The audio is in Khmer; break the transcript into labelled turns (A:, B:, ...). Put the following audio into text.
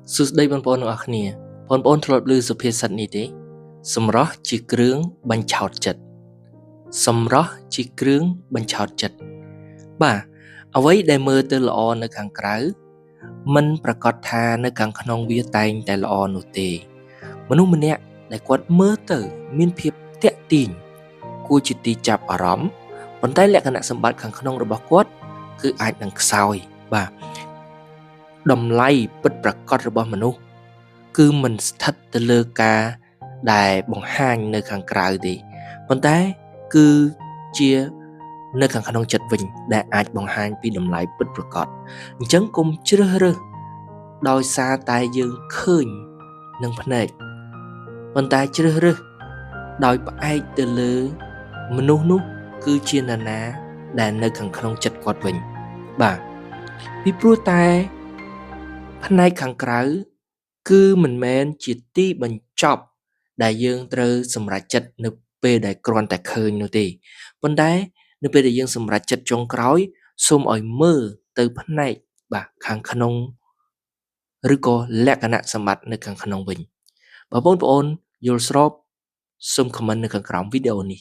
A: សួស្តីបងប្អូនទាំងអស់គ្នាបងប្អូនធ្លាប់ឮសុភាសិតនេះទេសម្រស់ជាគ្រឿងបញ្ឆោតចិត្តសម្រស់ជាគ្រឿងបញ្ឆោតចិត្តបាទអ្វីដែលមើលទៅល្អនៅខាងក្រៅមិនប្រកាសថានៅខាងក្នុងវាតែងតែល្អនោះទេមនុស្សម្នាក់ដែលគាត់មើលទៅមានភាពតាក់ទាញគួរជាទីចាប់អារម្មណ៍ប៉ុន្តែលក្ខណៈសម្បត្តិខាងក្នុងរបស់គាត់គឺអាចនឹងខ្សោយបាទតម្លៃពិតប្រាកដរបស់មនុស្សគឺមិនស្ថិតទៅលើការដែលបង្ហាញនៅខាងក្រៅទេប៉ុន្តែគឺជានៅខាងក្នុងចិត្តវិញដែលអាចបង្ហាញពីតម្លៃពិតប្រាកដអញ្ចឹងកុំជ្រើសរើសដោយសារតែយើងឃើញនឹងភ្នែកប៉ុន្តែជ្រើសរើសដោយផ្អែកទៅលើមនុស្សនោះគឺជានរណាដែលនៅខាងក្នុងចិត្តគាត់វិញបាទពីព្រោះតែផ្នែកខាងក្រៅគឺមិនមែនជាទីបញ្ចប់ដែលយើងត្រូវសម្រេចចិត្តនៅពេលដែលគ្រាន់តែឃើញនោះទេប៉ុន្តែនៅពេលដែលយើងសម្រេចចិត្តចុងក្រោយសូមឲ្យមើលទៅផ្នែកបាទខាងក្នុងឬក៏លក្ខណៈសម្បត្តិនៅខាងក្នុងវិញបើបងប្អូនយល់ស្របសូម comment នៅខាងក្រោមវីដេអូនេះ